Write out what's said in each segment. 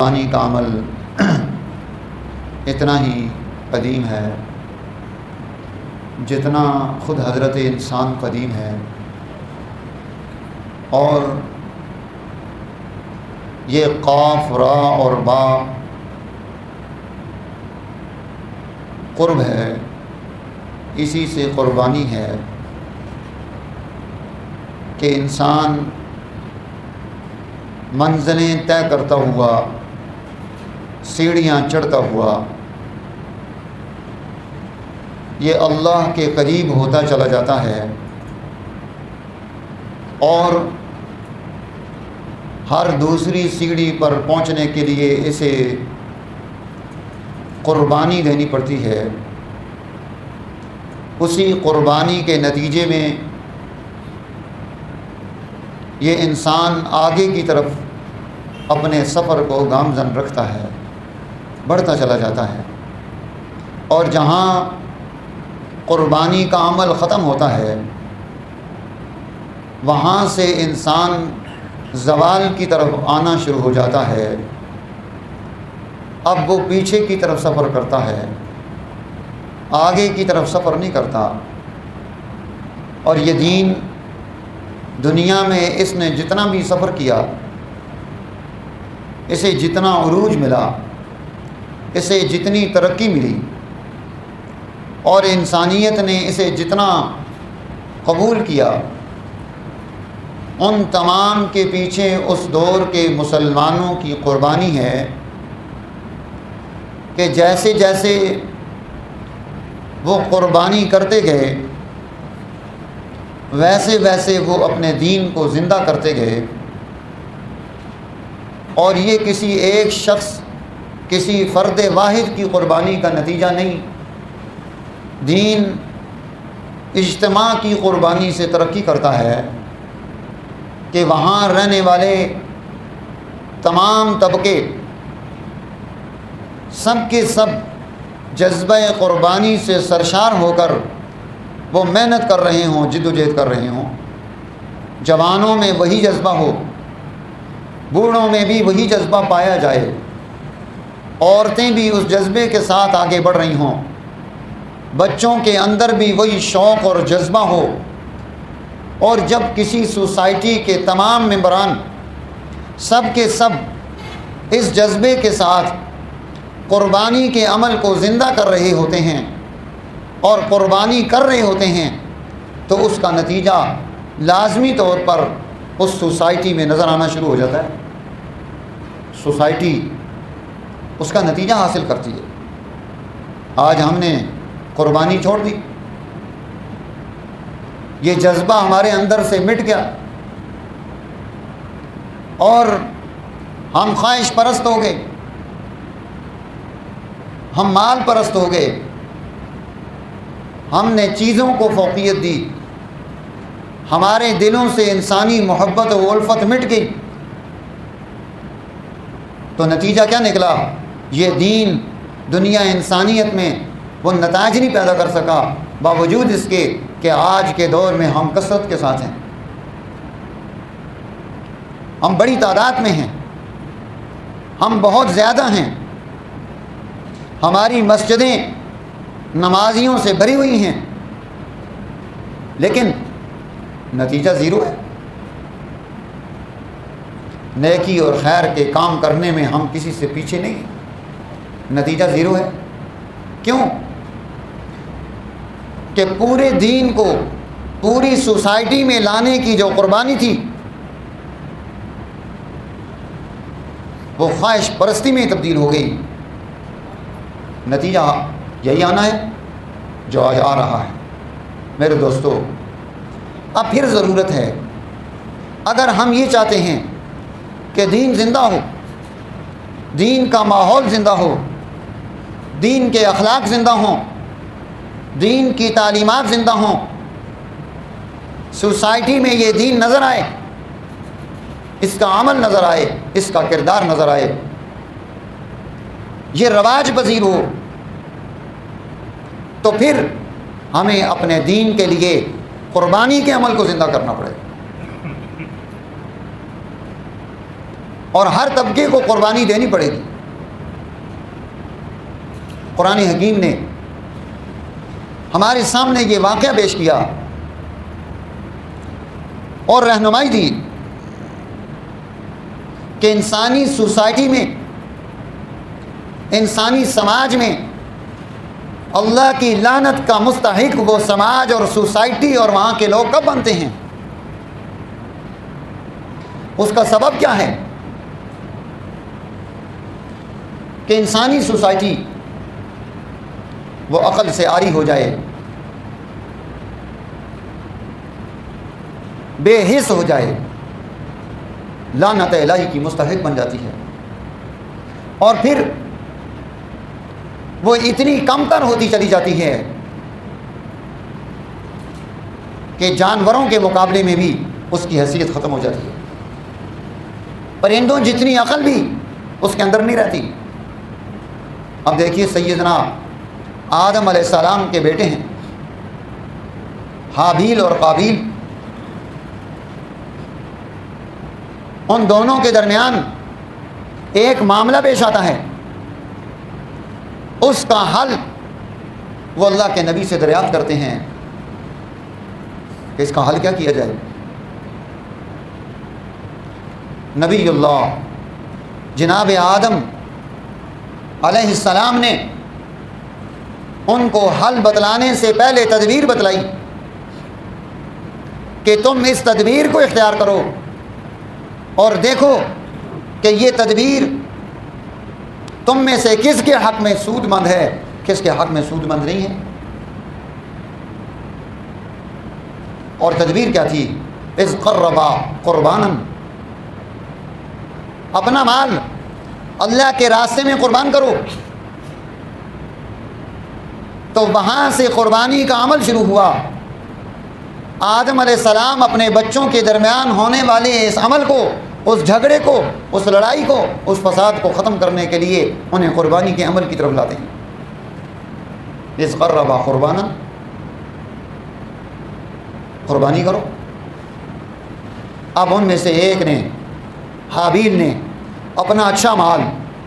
قربانی کا عمل اتنا ہی قدیم ہے جتنا خود حضرت انسان قدیم ہے، اور یہ قاف را اور با قرب ہے، اسی سے قربانی ہے کہ انسان منزلیں طے کرتا ہوا، سیڑھیاں چڑھتا ہوا یہ اللہ کے قریب ہوتا چلا جاتا ہے، اور ہر دوسری سیڑھی پر پہنچنے کے لیے اسے قربانی دینی پڑتی ہے۔ اسی قربانی کے نتیجے میں یہ انسان آگے کی طرف اپنے سفر کو گامزن رکھتا ہے، بڑھتا چلا جاتا ہے، اور جہاں قربانی کا عمل ختم ہوتا ہے وہاں سے انسان زوال کی طرف آنا شروع ہو جاتا ہے۔ اب وہ پیچھے کی طرف سفر کرتا ہے، آگے کی طرف سفر نہیں کرتا، اور یہ دین دنیا میں اس نے جتنا بھی سفر کیا، اسے جتنا عروج ملا، اسے جتنی ترقی ملی، اور انسانیت نے اسے جتنا قبول کیا، ان تمام کے پیچھے اس دور کے مسلمانوں کی قربانی ہے کہ جیسے جیسے وہ قربانی کرتے گئے ویسے ویسے وہ اپنے دین کو زندہ کرتے گئے، اور یہ کسی ایک شخص، کسی فرد واحد کی قربانی کا نتیجہ نہیں، دین اجتماع کی قربانی سے ترقی کرتا ہے کہ وہاں رہنے والے تمام طبقے سب کے سب جذبہ قربانی سے سرشار ہو کر وہ محنت کر رہے ہوں، جد و جہد کر رہے ہوں، جوانوں میں وہی جذبہ ہو، بوڑھوں میں بھی وہی جذبہ پایا جائے، عورتیں بھی اس جذبے کے ساتھ آگے بڑھ رہی ہوں، بچوں کے اندر بھی وہی شوق اور جذبہ ہو، اور جب کسی سوسائٹی کے تمام ممبران سب کے سب اس جذبے کے ساتھ قربانی کے عمل کو زندہ کر رہے ہوتے ہیں اور قربانی کر رہے ہوتے ہیں، تو اس کا نتیجہ لازمی طور پر اس سوسائٹی میں نظر آنا شروع ہو جاتا ہے۔ سوسائٹی اس کا نتیجہ حاصل کرتی ہے۔ آج ہم نے قربانی چھوڑ دی، یہ جذبہ ہمارے اندر سے مٹ گیا، اور ہم خواہش پرست ہو گئے، ہم مال پرست ہو گئے، ہم نے چیزوں کو فوقیت دی، ہمارے دلوں سے انسانی محبت و الفت مٹ گئی، تو نتیجہ کیا نکلا؟ یہ دین دنیا انسانیت میں وہ نتائج نہیں پیدا کر سکا، باوجود اس کے کہ آج کے دور میں ہم کثرت کے ساتھ ہیں، ہم بڑی تعداد میں ہیں، ہم بہت زیادہ ہیں، ہماری مسجدیں نمازیوں سے بھری ہوئی ہیں، لیکن نتیجہ زیرو ہے۔ نیکی اور خیر کے کام کرنے میں ہم کسی سے پیچھے نہیں ہیں، نتیجہ زیرو ہے۔ کیوں؟ کہ پورے دین کو پوری سوسائٹی میں لانے کی جو قربانی تھی وہ خواہش پرستی میں تبدیل ہو گئی۔ نتیجہ یہی آنا ہے جو آج آ رہا ہے۔ میرے دوستو، اب پھر ضرورت ہے، اگر ہم یہ چاہتے ہیں کہ دین زندہ ہو، دین کا ماحول زندہ ہو، دین کے اخلاق زندہ ہوں، دین کی تعلیمات زندہ ہوں، سوسائٹی میں یہ دین نظر آئے، اس کا عمل نظر آئے، اس کا کردار نظر آئے، یہ رواج پذیر ہو، تو پھر ہمیں اپنے دین کے لیے قربانی کے عمل کو زندہ کرنا پڑے۔ اور ہر طبقے کو قربانی دینی پڑے گی۔ قرآن حکیم نے ہمارے سامنے یہ واقعہ پیش کیا اور رہنمائی دی کہ انسانی سوسائٹی میں، انسانی سماج میں اللہ کی لعنت کا مستحق وہ سماج اور سوسائٹی اور وہاں کے لوگ کب بنتے ہیں، اس کا سبب کیا ہے؟ کہ انسانی سوسائٹی وہ عقل سے عاری ہو جائے، بے حس ہو جائے، لعنت الہی کی مستحق بن جاتی ہے، اور پھر وہ اتنی کمتر ہوتی چلی جاتی ہے کہ جانوروں کے مقابلے میں بھی اس کی حیثیت ختم ہو جاتی ہے۔ پرندوں جتنی عقل بھی اس کے اندر نہیں رہتی۔ اب دیکھیے سیدنا آدم علیہ السلام کے بیٹے ہیں حابیل اور قابیل، ان دونوں کے درمیان ایک معاملہ پیش آتا ہے، اس کا حل وہ اللہ کے نبی سے دریافت کرتے ہیں کہ اس کا حل کیا کیا جائے۔ نبی اللہ جناب آدم علیہ السلام نے ان کو حل بتلانے سے پہلے تدبیر بتلائی کہ تم اس تدبیر کو اختیار کرو اور دیکھو کہ یہ تدبیر تم میں سے کس کے حق میں سود مند ہے، کس کے حق میں سود مند نہیں ہے۔ اور تدبیر کیا تھی؟ اذ قربا قربانا، اپنا مال اللہ کے راستے میں قربان کرو۔ تو وہاں سے قربانی کا عمل شروع ہوا۔ آدم علیہ السلام اپنے بچوں کے درمیان ہونے والے اس عمل کو، اس جھگڑے کو، اس لڑائی کو، اس فساد کو ختم کرنے کے لیے انہیں قربانی کے عمل کی طرف لاتے ہیں۔ اذ قربا قربانا، قربانی کرو۔ اب ان میں سے ایک نے، حابیل نے، اپنا اچھا مال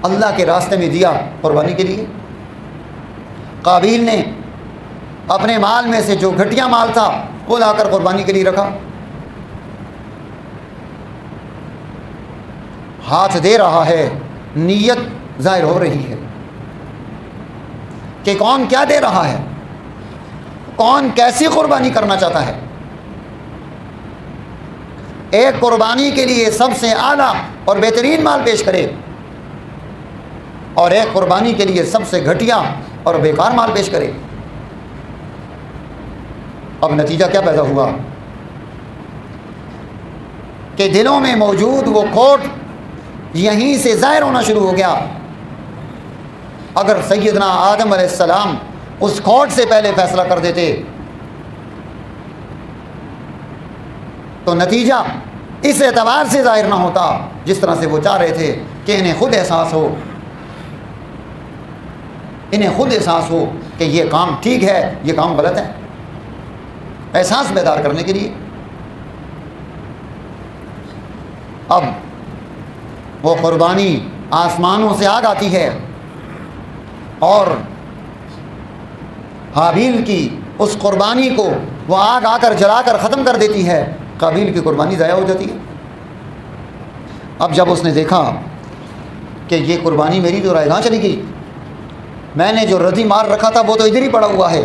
اللہ کے راستے میں دیا قربانی کے لیے۔ قابیل نے اپنے مال میں سے جو گھٹیا مال تھا وہ لا کر قربانی کے لیے رکھا۔ ہاتھ دے رہا ہے، نیت ظاہر ہو رہی ہے کہ کون کیا دے رہا ہے، کون کیسی قربانی کرنا چاہتا ہے۔ ایک قربانی کے لیے سب سے اعلیٰ اور بہترین مال پیش کرے، اور ایک قربانی کے لیے سب سے گھٹیا اور بیکار مال پیش کرے۔ اب نتیجہ کیا پیدا ہوا کہ دلوں میں موجود وہ کھوٹ یہیں سے ظاہر ہونا شروع ہو گیا۔ اگر سیدنا آدم علیہ السلام اس کھوٹ سے پہلے فیصلہ کر دیتے تو نتیجہ اس اعتبار سے ظاہر نہ ہوتا جس طرح سے وہ چاہ رہے تھے کہ انہیں خود احساس ہو، انہیں خود احساس ہو کہ یہ کام ٹھیک ہے، یہ کام غلط ہے، احساس بیدار کرنے کے لیے۔ اب وہ قربانی آسمانوں سے آگ آتی ہے اور حابیل کی اس قربانی کو وہ آگ آ کر جلا کر ختم کر دیتی ہے، قابیل کی قربانی ضائع ہو جاتی ہے۔ اب جب اس نے دیکھا کہ یہ قربانی میری تو رائے گاہ چلی گئی، میں نے جو ردی مار رکھا تھا وہ تو ادھر ہی پڑا ہوا ہے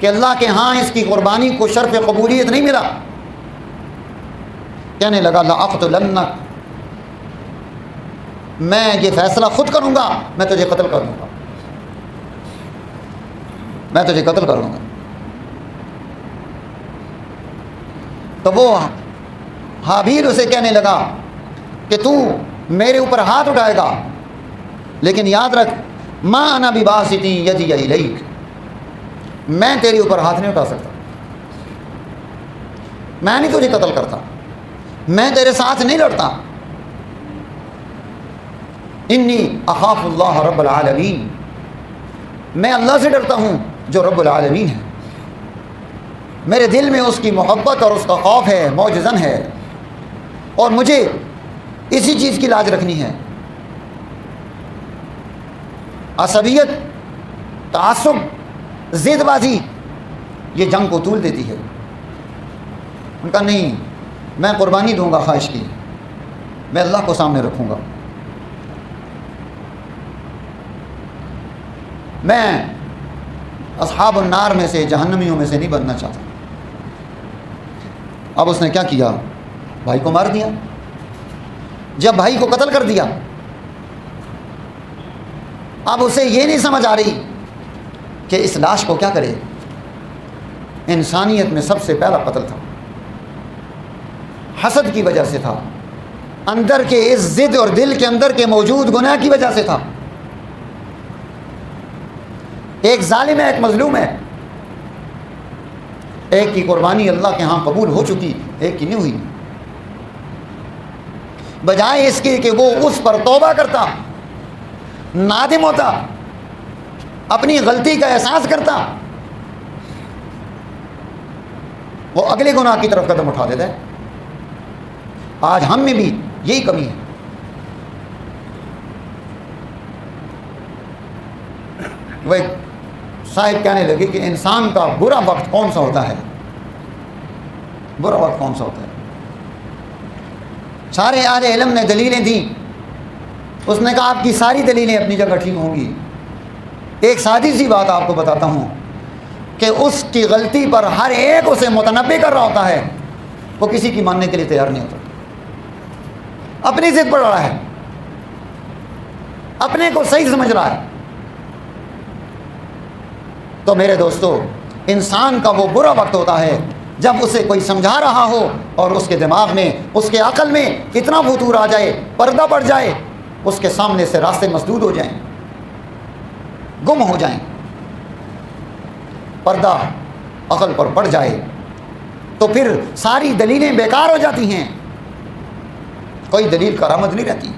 کہ اللہ کے ہاں اس کی قربانی کو شرف قبولیت نہیں ملا، کہنے لگا لأقتلنک، میں یہ فیصلہ خود کروں گا، میں تجھے قتل کر دوں گا، میں تجھے قتل کروں گا۔ تو وہ حابیل اسے کہنے لگا کہ تو میرے اوپر ہاتھ اٹھائے گا، لیکن یاد رکھ ما انا بباسط یدی الیک، میں تیرے اوپر ہاتھ نہیں اٹھا سکتا، میں نہیں تجھے قتل کرتا، میں تیرے ساتھ نہیں لڑتا۔ انی اخاف اللہ رب العالمین، میں اللہ سے ڈرتا ہوں جو رب العالمین ہے، میرے دل میں اس کی محبت اور اس کا خوف ہے، معجزن ہے، اور مجھے اسی چیز کی لاج رکھنی ہے۔ عصبیت، تعصب، ضد بازی یہ جنگ کو طول دیتی ہے۔ ان کا نہیں، میں قربانی دوں گا خواہش کی، میں اللہ کو سامنے رکھوں گا، میں اصحاب النار میں سے، جہنمیوں میں سے نہیں بننا چاہتا۔ اب اس نے کیا کیا؟ بھائی کو مار دیا۔ جب بھائی کو قتل کر دیا، اب اسے یہ نہیں سمجھ آ رہی کہ اس لاش کو کیا کرے۔ انسانیت میں سب سے پہلا قتل تھا، حسد کی وجہ سے تھا، اندر کے اس ضد اور دل کے اندر کے موجود گناہ کی وجہ سے تھا۔ ایک ظالم ہے، ایک مظلوم ہے، ایک کی قربانی اللہ کے ہاں قبول ہو چکی، ایک کی نہیں ہوئی۔ بجائے اس کے کہ وہ اس پر توبہ کرتا، نادم ہوتا، اپنی غلطی کا احساس کرتا، وہ اگلے گناہ کی طرف قدم اٹھا دیتا ہے۔ آج ہم میں بھی یہی کمی ہے۔ وہ ایک صاحب کہنے لگے کہ انسان کا برا وقت کون سا ہوتا ہے؟ برا وقت کون سا ہوتا ہے؟ سارے اہل علم نے دلیلیں دیں، اس نے کہا آپ کی ساری دلیلیں اپنی جگہ ٹھیک ہوں گی، ایک سادی سی بات آپ کو بتاتا ہوں کہ اس کی غلطی پر ہر ایک اسے متنبع کر رہا ہوتا ہے، وہ کسی کی ماننے کے لیے تیار نہیں ہوتا، اپنی ضد پر اڑا ہے، اپنے کو صحیح سمجھ رہا ہے۔ تو میرے دوستو، انسان کا وہ برا وقت ہوتا ہے جب اسے کوئی سمجھا رہا ہو اور اس کے دماغ میں، اس کے عقل میں اتنا فتور آ جائے، پردہ پڑ جائے، اس کے سامنے سے راستے مسدود ہو جائیں، گم ہو جائیں، پردہ عقل پر پڑ جائے، تو پھر ساری دلیلیں بیکار ہو جاتی ہیں، کوئی دلیل کارآمد نہیں رہتی۔